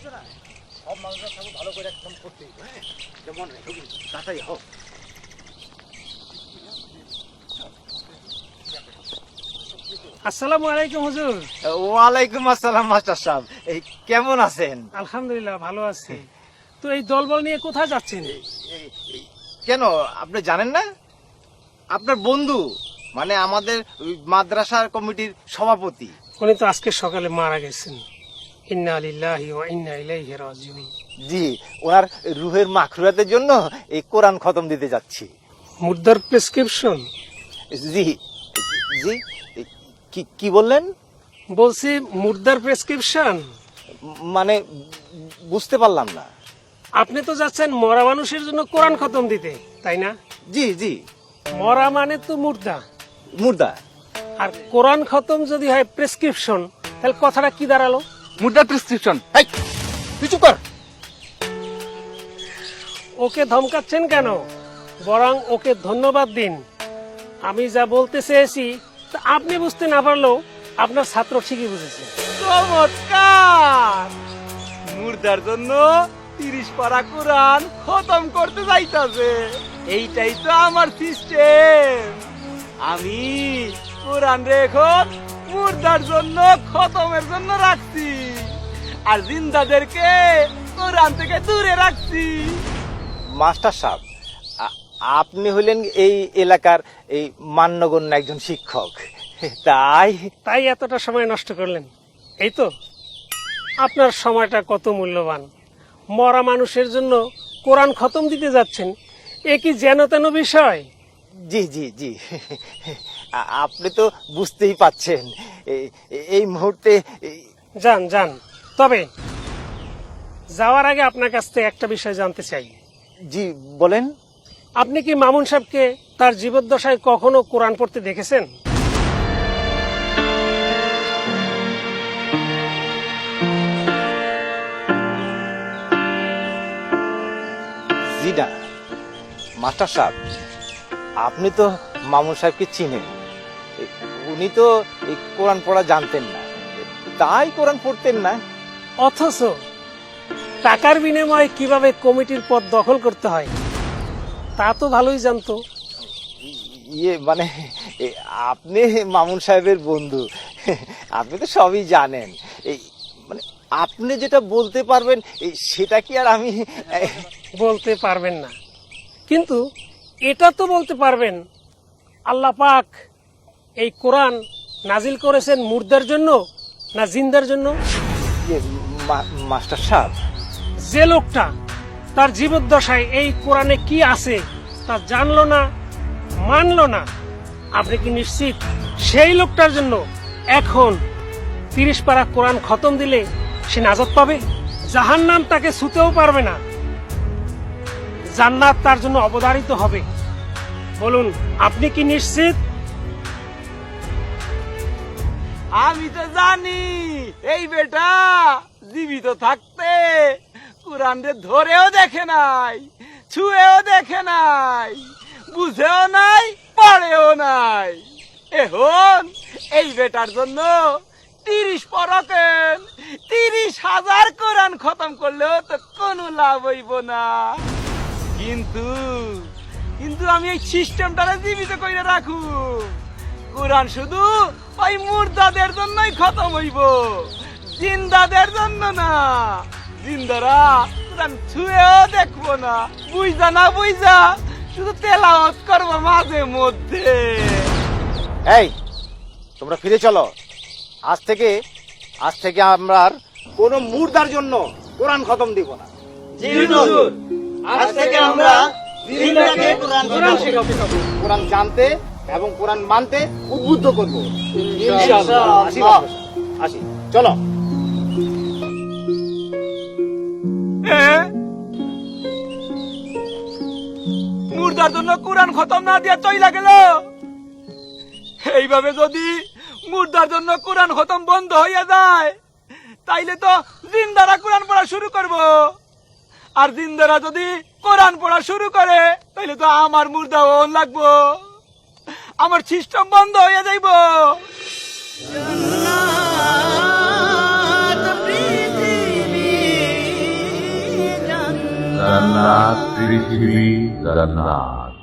সব মানুষরা থাকবে ভালো করে একদম করতে হবে, হ্যাঁ? যেমন তাড়াতাড়ি হোক। আসসালামু আলাইকুম হুজুর। ওয়ালাইকুম আসসালাম মাস্টার সাহেব, এই কেমন আছেন? আলহামদুলিল্লাহ ভালো আছি। তো এই দলবল নিয়ে কোথায় যাচ্ছেন? কেন আপনি জানেন না? আপনার বন্ধু, মানে আমাদের ওই মাদ্রাসার কমিটির সভাপতি। উনি তো আজকে সকালে মারা গেছেন। ইন্না লিল্লাহি ওয়া ইন্না ইলাইহি রাজিউন। জি, ওনার রুহের মাগফিরাতের জন্য এই কোরআন খতম দিতে যাচ্ছি। মুর্দার প্রেসক্রিপশন? জি জি, কি কি বললেন? বলছি মুর্দার প্রেসক্রিপশন মানে বুঝতে পারলাম না। আপনি তো যাচ্ছেন মরা মানুষের জন্য কোরআন খতম দিতে, তাই না? জি জি, মরা মানে তো মুর্দা, মুর্দা। আর কোরআন খতম যদি হয় প্রেসক্রিপশন, তাহলে কথাটা কি দাঁড়ালো? মুদ্রা প্রেসক্রিপশন। এই, তুই চুপ কর। ওকে ধমকাচ্ছেন কেন? বরং ওকে ধন্যবাদ দিন। আমি যা বলতে চেয়েছি তা আপনি বুঝতে না পারলেও আপনার ছাত্র ঠিকই বুঝেছে। চমৎকার! মুর্দার জন্য 30 পারা কোরআন খতম করতে যাইতাছে। এইটাই তো আমার সিস্টেম। আমি কোরআন এখন মুর্দার জন্য খতমের জন্য রাখছি, আর জিন্দাদেরকে কোরআন থেকে দূরে রাখছি। মাস্টার সাহেব, আপনি হলেন এই এলাকার এই মান্যগণ্য একজন শিক্ষক, তাই এতটা সময় নষ্ট করলেন। এই তো আপনার সময়টা কত মূল্যবান। মরা মানুষের জন্য কোরআন খতম দিতে যাচ্ছেন, এ কি যেন তেন বিষয়? জি জি জি, আপনি তো বুঝতেই পাচ্ছেন এই মুহূর্তে। যান যান, তবে যাওয়ার আগে আপনার কাছ থেকে একটা বিষয় জানতে চাই। জি বলেন। আপনি কি মামুন সাহেবকে তার জীবদ্দশায় কখনো কোরআন পড়তে দেখেছেন? জি না মাস্টার সাহেব, আপনি তো মামুন সাহেবকে চিনেন। উনি তো এই কোরআন পড়া জানতেন না, তাই কোরআন পড়তেন না। অথচ টাকার বিনিময়ে কিভাবে কমিটির পদ দখল করতে হয় তা তো ভালোই জানতো। ইয়ে মানে আপনি মামুন সাহেবের বন্ধু, আপনি তো সবই জানেন। এই মানে আপনি যেটা বলতে পারবেন সেটা কি আর আমি বলতে পারবেন না, কিন্তু এটা তো বলতে পারবেন আল্লাহ পাক এই কোরআন নাজিল করেছেন মুর্দার জন্য না জিন্দার জন্য? মাস্টার সাহেব, যে লোকটা তার জীবদ্দশায় এই কোরআনে কি আছে তা জানলো না, মানলো না, আপনি কি নিশ্চিত সেই লোকটার জন্য এখন 30 পারা কোরআন খতম দিলে সে নাজাত পাবে? জাহান্নাম তাকে ছুতেও পারবে না, জান্নাত তার জন্য অবধারিত হবে। বলুন, আপনি কি নিশ্চিত? আমি তো জানি এই বেটা জীবিত থাকতে কোরআনে ধরেও দেখে নাই, ছুঁয়েও দেখে নাই, বুঝেও নাই, পড়েও নাই। এখন এই বেটার জন্য 30 পরকেন 30,000 কোরআন খতম করলেও তো কোনো লাভ হইব না। কিন্তু কিন্তু আমি এই সিস্টেমটারে জীবিত করে রাখু। কোরআন শুধু ওই মুর্দাদের জন্যই খতম হইব, জিন্দাদের জন্য না। জিন্দারা কোরআন ছুঁয়েও দেখবো না, বুঝা না বুঝা শুধু তেলাওয়াত করবো মাঝে মধ্যে। এই তোমরা ফিরে চলো। আজ থেকে আমরা আর কোনো মুর্দার জন্য কোরআন খতম দিব না। আজ থেকে আমরা জিন্দাকে কোরআন শেখাবো, কোরআন জানতে এবং কোরআন মানতে উদ্বুদ্ধ করবো। আসি, চলো। মুর্দার জন্য কোরআন খতম না দিয়া চইলা গেল। এইভাবে যদি মুর্দার জন্য কোরআন খতম বন্ধ হইয়া যায়, তাইলে তো জিন্দারা কোরআন পড়া শুরু করব, আর জিন্দারা যদি কোরআন পড়া শুরু করে তাইলে তো আমার মুর্দা লাগবো, আমার সিস্টেম বন্ধ হইয়া যাইব। জান্নাত পৃথিবী জান্নাত।